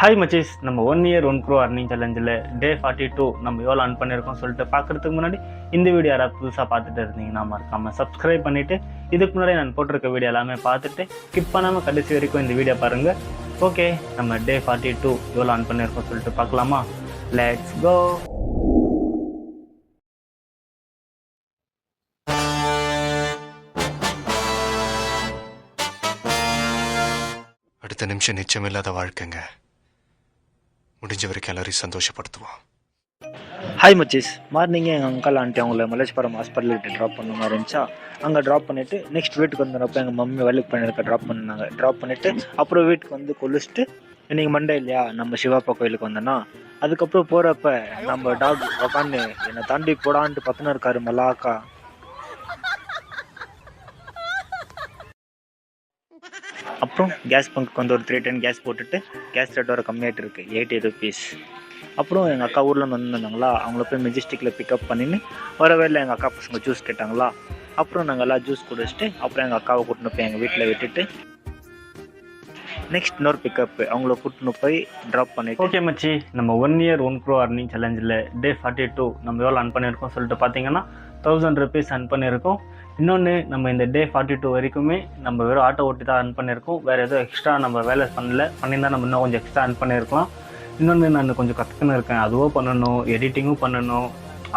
Hi மச்சீஸ், நம்ம 1 year 1 crore earning சேலஞ்சில் டே 42 நம்ம எவ்வளோ earn பண்ணியிருக்கோம் சொல்லிட்டு பார்க்குறதுக்கு முன்னாடி இந்த வீடியோ யாராவது புதுசாக பார்த்துட்டு இருந்தீங்கன்னா மறக்காமல் சப்ஸ்கிரைப் பண்ணிவிட்டு இதுக்கு முன்னாடி நான் போட்டிருக்க வீடியோ எல்லாமே பார்த்துட்டு ஸ்கிப் பண்ணாமல் கடைசி வரைக்கும் இந்த வீடியோ பாருங்கள். ஓகே, நம்ம டே 42 எவ்வளோ earn பண்ணியிருக்கோம் சொல்லிட்டு பார்க்கலாமா? Let's go. அடுத்த நிமிஷம் நிச்சயமில்லாத வாழ்க்கைங்க. முடிஞ்ச வரைக்கும் எல்லாரையும் சந்தோஷப்படுத்துவோம். ஹாய் மச்சீஸ், மார்னிங்கே எங்கள் அங்கிள் ஆண்டி அவங்கள மலேஸ்வரம் ஹாஸ்பிட்டலுக்கு ட்ராப் பண்ண மாதிரி இருந்துச்சா. அங்கே ட்ராப் பண்ணிவிட்டு நெக்ஸ்ட் வீட்டுக்கு வந்தப்போ எங்கள் மம்மி வேலைக்கு பண்ணியிருக்க ட்ராப் பண்ணாங்க. ட்ராப் பண்ணிவிட்டு அப்புறம் வீட்டுக்கு வந்து கொலுச்சிட்டு இன்றைக்கி மண்டே இல்லையா, நம்ம சிவாப்பா கோயிலுக்கு வந்தோன்னா அதுக்கப்புறம் போகிறப்ப நம்ம டாக் உக்காந்து என்னை தாண்டி போடான்ட்டு பத்தின இருக்காரு மலாக்கா. அப்புறம் கேஸ் பங்க்கு வந்து ஒரு 310 கேஸ் போட்டுட்டு கேஸ் ரேட் வர கம்மியாகிட்டு இருக்குது, 80 rupees. அப்புறம் எங்கள் அக்கா ஊரில் வந்துருந்தாங்களா, அவங்கள போய் மெஜிஸ்டிக்கில் பிக்கப் பண்ணின்னு வர வேலை எங்கள் அக்கா பசங்க ஜூஸ் கேட்டாங்களா. அப்புறம் நாங்கள் எல்லாம் ஜூஸ் குடிச்சிட்டு அப்புறம் எங்கள் அக்காவை கூட்டின்னு போய் எங்கள் வீட்டில் விட்டுட்டு நெக்ஸ்ட் இன்னொரு பிக்கப் அவங்கள கூட்டின்னு போய் ட்ராப் பண்ணிட்டு. ஓகே மச்சி, நம்ம 1 year 1 crore earning சேலஞ்சில் டே 42 நம்ம எவ்வளோ earn பண்ணியிருக்கோம் சொல்லிட்டு பார்த்தீங்கன்னா 1000 rupees earn பண்ணியிருக்கோம். இன்னொன்று, நம்ம இந்த டே 42 வரைக்குமே நம்ம வெறும் ஆட்டோ ஓட்டி தான் earn பண்ணியிருக்கோம். வேறு எதுவும் எக்ஸ்ட்ரா நம்ம வேலை பண்ணியிருந்தால் நம்ம இன்னும் கொஞ்சம் எக்ஸ்ட்ரா earn பண்ணியிருக்கலாம். இன்னொன்று, நான் கொஞ்சம் கற்றுக்குன்னு இருக்கேன், அதுவும் பண்ணணும், எடிட்டிங்கும் பண்ணணும்,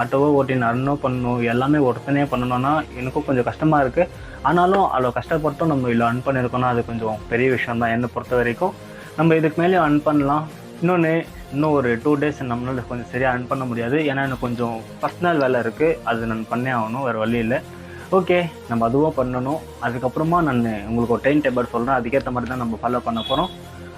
ஆட்டோவோ ஓட்டி ரன்னும் பண்ணணும், எல்லாமே ஒருத்தனே பண்ணணும்னா எனக்கும் கொஞ்சம் கஷ்டமாக இருக்குது. ஆனாலும் அவ்வளோ கஷ்டப்பட்டும் நம்ம இவ்வளோ earn பண்ணியிருக்கோம்னா அது கொஞ்சம் பெரிய விஷயம் தான் என்னை பொறுத்த வரைக்கும். நம்ம இதுக்கு மேலே earn பண்ணலாம். இன்னும் ஒரு 2 days நம்மளால் கொஞ்சம் சரியாக earn பண்ண முடியாது, ஏன்னா எனக்கு கொஞ்சம் பர்சனல் வேலை இருக்குது, அது நான் பண்ணே ஆகணும், வேறு வழி இல்லை. ஓகே, நம்ம அதுவும் பண்ணணும். அதுக்கப்புறமா நான் உங்களுக்கு ஒரு டைம் டேபிள் சொல்கிறேன், அதுக்கேற்ற மாதிரி தான் நம்ம ஃபாலோ பண்ண போகிறோம்.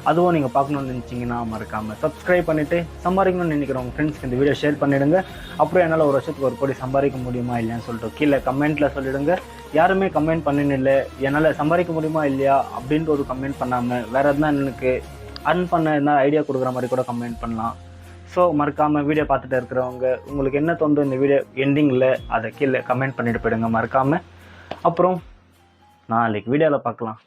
அதுவும் நீங்கள் பார்க்கணுன்னு நினச்சிங்கன்னா மறக்காமல் சப்ஸ்கிரைப் பண்ணிவிட்டு சம்பாதிக்கணும்னு நினைக்கிறோம் உங்கள் ஃப்ரெண்ட்ஸ்க்கு இந்த வீடியோ ஷேர் பண்ணிவிடுங்க. அப்புறம் என்னால் ஒரு வருஷத்துக்கு ஒரு கோடி சம்பாதிக்க முடியுமா இல்லையான்னு சொல்லிட்டு கீழே கமெண்ட்டில் சொல்லிவிடுங்க. யாருமே கமெண்ட் பண்ணின்னு இல்லை, என்னால் சம்பாதிக்க முடியுமா இல்லையா அப்படின்ட்டு ஒரு கமெண்ட் பண்ணாமல் வேறு எதுனா எனக்கு அர்ன் பண்ண என்ன ஐடியா கொடுக்குற மாதிரி கூட கமெண்ட் பண்ணலாம். ஸோ மறக்காமல் வீடியோ பார்த்துட்டு இருக்கிறவங்க உங்களுக்கு என்ன தோணுதோ இந்த வீடியோ எண்டிங்கில் அதை கீழே கமெண்ட் பண்ணிட்டு போயிடுங்க மறக்காமல். அப்புறம் நாளைக்கு வீடியோவில் பார்க்கலாம்.